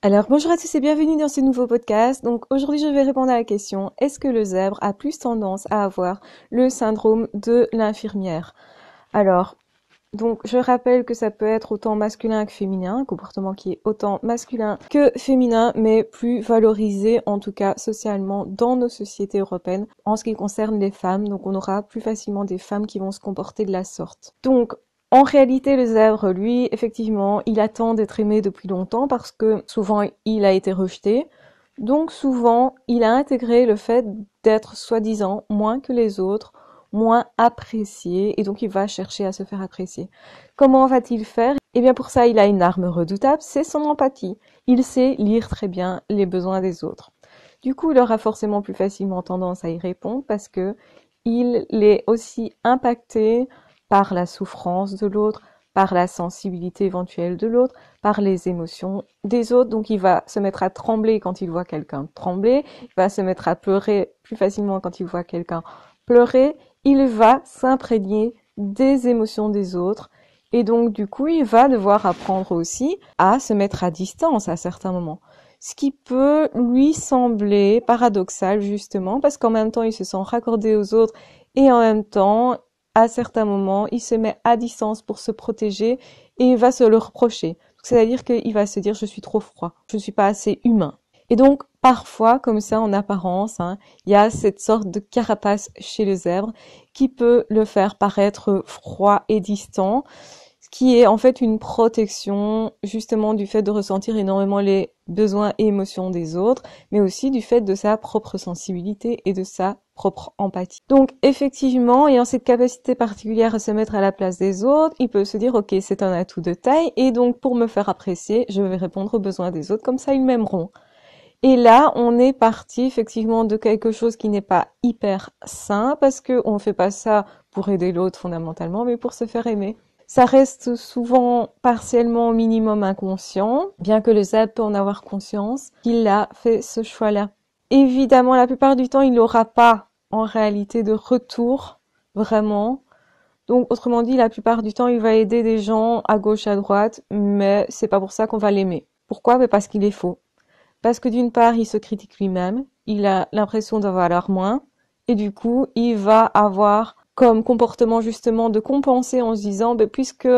Alors bonjour à tous et bienvenue dans ce nouveau podcast. Donc aujourd'hui je vais répondre à la question, est-ce que le zèbre a plus tendance à avoir le syndrome de l'infirmière? Alors, donc je rappelle que ça peut être autant masculin que féminin, un comportement qui est autant masculin que féminin, mais plus valorisé en tout cas socialement dans nos sociétés européennes en ce qui concerne les femmes. Donc on aura plus facilement des femmes qui vont se comporter de la sorte. Donc en réalité, le zèbre, lui, effectivement, il attend d'être aimé depuis longtemps parce que souvent il a été rejeté. Donc souvent, il a intégré le fait d'être soi-disant moins que les autres, moins apprécié, et donc il va chercher à se faire apprécier. Comment va-t-il faire? Eh bien pour ça, il a une arme redoutable, c'est son empathie. Il sait lire très bien les besoins des autres. Du coup, il aura forcément plus facilement tendance à y répondre parce que il est aussi impacté par la souffrance de l'autre, par la sensibilité éventuelle de l'autre, par les émotions des autres. Donc il va se mettre à trembler quand il voit quelqu'un trembler, il va se mettre à pleurer plus facilement quand il voit quelqu'un pleurer, il va s'imprégner des émotions des autres et donc du coup il va devoir apprendre aussi à se mettre à distance à certains moments. Ce qui peut lui sembler paradoxal justement parce qu'en même temps il se sent raccordé aux autres et en même temps à certains moments il se met à distance pour se protéger et il va se le reprocher. C'est-à-dire qu'il va se dire je suis trop froid, je ne suis pas assez humain. Et donc, parfois, comme ça, en apparence, il y a cette sorte de carapace chez le zèbre qui peut le faire paraître froid et distant, ce qui est en fait une protection justement du fait de ressentir énormément les besoins et émotions des autres, mais aussi du fait de sa propre sensibilité et de sa propre empathie. Donc effectivement, ayant cette capacité particulière à se mettre à la place des autres, il peut se dire ok, c'est un atout de taille et donc pour me faire apprécier, je vais répondre aux besoins des autres, comme ça ils m'aimeront. Et là, on est parti effectivement de quelque chose qui n'est pas hyper sain parce que on fait pas ça pour aider l'autre fondamentalement, mais pour se faire aimer. Ça reste souvent partiellement au minimum inconscient, bien que le zèbre peut en avoir conscience qu'il a fait ce choix-là. Évidemment, la plupart du temps, il n'aura pas en réalité de retour, vraiment. Donc, autrement dit, la plupart du temps, il va aider des gens à gauche, à droite, mais c'est pas pour ça qu'on va l'aimer. Pourquoi? Mais parce qu'il est faux. Parce que d'une part, il se critique lui-même, il a l'impression d'en valoir moins, et du coup, il va avoir comme comportement justement de compenser en se disant, puisque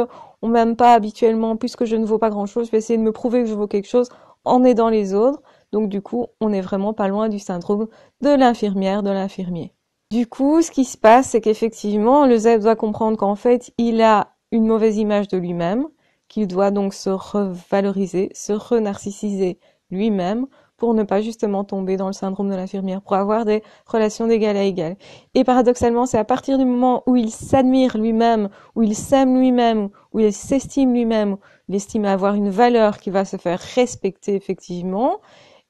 on m'aime pas habituellement, puisque je ne vaux pas grand-chose, je vais essayer de me prouver que je vaux quelque chose en aidant les autres. Donc du coup, on n'est vraiment pas loin du syndrome de l'infirmière, de l'infirmier. Du coup, ce qui se passe, c'est qu'effectivement, le zèbre doit comprendre qu'en fait, il a une mauvaise image de lui-même, qu'il doit donc se revaloriser, se renarcissiser lui-même pour ne pas justement tomber dans le syndrome de l'infirmière, pour avoir des relations d'égal à égal. Et paradoxalement, c'est à partir du moment où il s'admire lui-même, où il s'aime lui-même, où il s'estime lui-même, où il estime avoir une valeur qui va se faire respecter effectivement,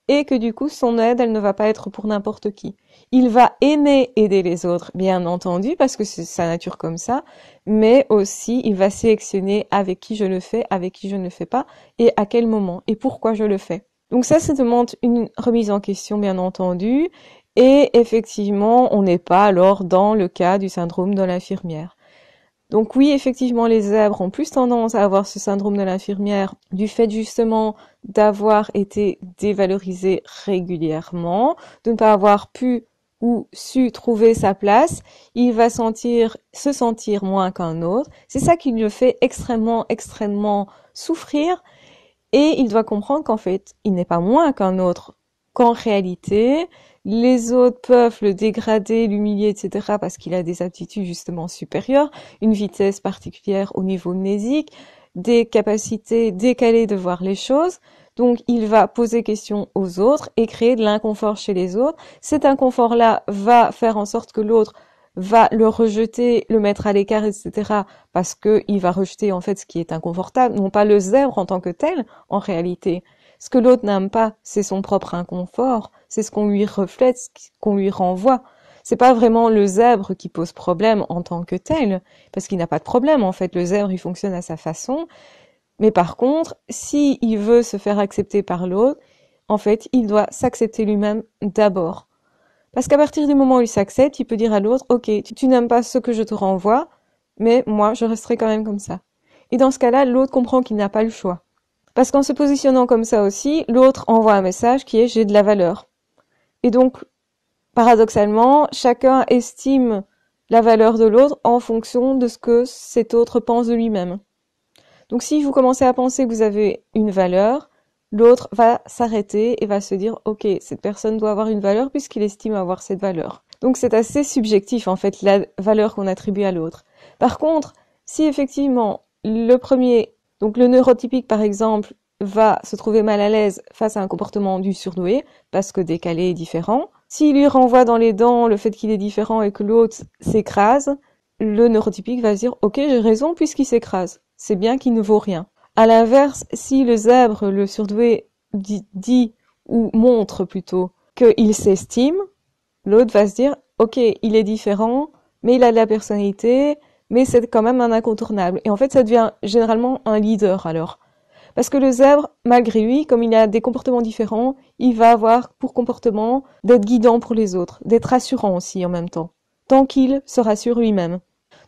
et que du coup, son aide, elle ne va pas être pour n'importe qui. Il va aimer aider les autres, bien entendu, parce que c'est sa nature comme ça, mais aussi il va sélectionner avec qui je le fais, avec qui je ne le fais pas, et à quel moment, et pourquoi je le fais. Donc ça demande une remise en question, bien entendu, et effectivement, on n'est pas alors dans le cas du syndrome de l'infirmière. Donc oui, effectivement, les zèbres ont plus tendance à avoir ce syndrome de l'infirmière du fait justement d'avoir été dévalorisés régulièrement, de ne pas avoir pu ou su trouver sa place, il va se sentir moins qu'un autre. C'est ça qui le fait extrêmement souffrir et il doit comprendre qu'en fait, il n'est pas moins qu'un autre, qu'en réalité, les autres peuvent le dégrader, l'humilier, etc. parce qu'il a des aptitudes justement supérieures, une vitesse particulière au niveau mnésique, des capacités décalées de voir les choses. Donc, il va poser question aux autres et créer de l'inconfort chez les autres. Cet inconfort-là va faire en sorte que l'autre va le rejeter, le mettre à l'écart, etc. parce que il va rejeter en fait ce qui est inconfortable, non pas le zèbre en tant que tel, en réalité. Ce que l'autre n'aime pas, c'est son propre inconfort, c'est ce qu'on lui reflète, ce qu'on lui renvoie. C'est pas vraiment le zèbre qui pose problème en tant que tel, parce qu'il n'a pas de problème en fait, le zèbre il fonctionne à sa façon, mais par contre, si il veut se faire accepter par l'autre, en fait, il doit s'accepter lui-même d'abord. Parce qu'à partir du moment où il s'accepte, il peut dire à l'autre, ok, tu n'aimes pas ce que je te renvoie, mais moi, je resterai quand même comme ça. Et dans ce cas-là, l'autre comprend qu'il n'a pas le choix. Parce qu'en se positionnant comme ça aussi, l'autre envoie un message qui est j'ai de la valeur. Et donc, paradoxalement, chacun estime la valeur de l'autre en fonction de ce que cet autre pense de lui-même. Donc si vous commencez à penser que vous avez une valeur, l'autre va s'arrêter et va se dire « Ok, cette personne doit avoir une valeur puisqu'il estime avoir cette valeur. » Donc c'est assez subjectif en fait, la valeur qu'on attribue à l'autre. Par contre, si effectivement le premier, donc le neurotypique par exemple, va se trouver mal à l'aise face à un comportement du surdoué, parce que décalé est différent, s'il lui renvoie dans les dents le fait qu'il est différent et que l'autre s'écrase, le neurotypique va se dire « Ok, j'ai raison puisqu'il s'écrase. C'est bien qu'il ne vaut rien. » À l'inverse, si le zèbre, le surdoué, dit ou montre plutôt qu'il s'estime, l'autre va se dire « Ok, il est différent, mais il a de la personnalité, mais c'est quand même un incontournable. » Et en fait, ça devient généralement un leader alors. Parce que le zèbre, malgré lui, comme il a des comportements différents, il va avoir pour comportement d'être guidant pour les autres, d'être rassurant aussi en même temps, tant qu'il se rassure lui-même.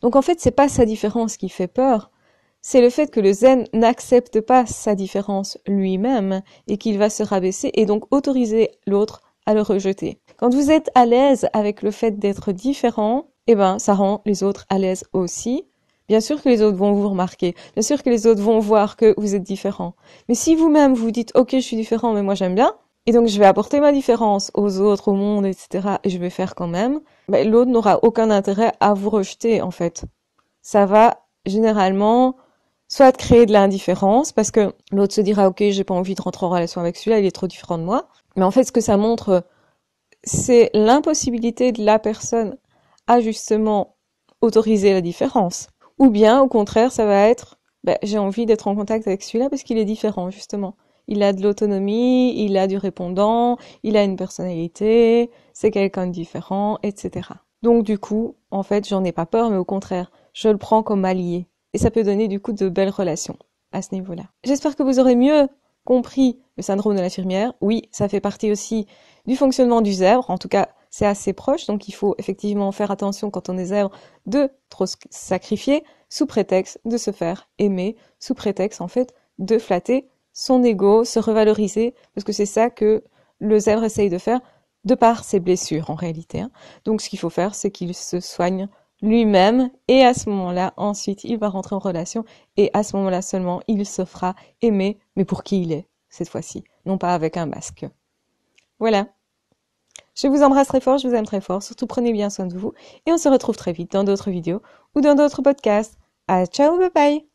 Donc en fait, c'est pas sa différence qui fait peur, c'est le fait que le zen n'accepte pas sa différence lui-même et qu'il va se rabaisser et donc autoriser l'autre à le rejeter. Quand vous êtes à l'aise avec le fait d'être différent, eh ben, ça rend les autres à l'aise aussi. Bien sûr que les autres vont vous remarquer. Bien sûr que les autres vont voir que vous êtes différent. Mais si vous-même vous dites, ok, je suis différent, mais moi j'aime bien, et donc je vais apporter ma différence aux autres, au monde, etc., et je vais faire quand même, ben, l'autre n'aura aucun intérêt à vous rejeter, en fait. Ça va, généralement, soit créer de l'indifférence, parce que l'autre se dira, ok, j'ai pas envie de rentrer en relation avec celui-là, il est trop différent de moi. Mais en fait, ce que ça montre, c'est l'impossibilité de la personne à justement autoriser la différence. Ou bien, au contraire, ça va être, j'ai envie d'être en contact avec celui-là parce qu'il est différent, justement. Il a de l'autonomie, il a du répondant, il a une personnalité, c'est quelqu'un de différent, etc. Donc du coup, en fait, j'en ai pas peur, mais au contraire, je le prends comme allié. Et ça peut donner du coup de belles relations à ce niveau-là. J'espère que vous aurez mieux compris le syndrome de l'infirmière. Oui, ça fait partie aussi du fonctionnement du zèbre, en tout cas c'est assez proche, donc il faut effectivement faire attention quand on est zèbre de trop sacrifier sous prétexte de se faire aimer, sous prétexte en fait de flatter son ego, se revaloriser, parce que c'est ça que le zèbre essaye de faire de par ses blessures en réalité. Donc ce qu'il faut faire, c'est qu'il se soigne lui-même et à ce moment-là, ensuite, il va rentrer en relation et à ce moment-là seulement, il se fera aimer, mais pour qui il est, cette fois-ci, non pas avec un masque. Voilà. Je vous embrasse très fort, je vous aime très fort, surtout prenez bien soin de vous et on se retrouve très vite dans d'autres vidéos ou dans d'autres podcasts. Ah, ciao, bye bye!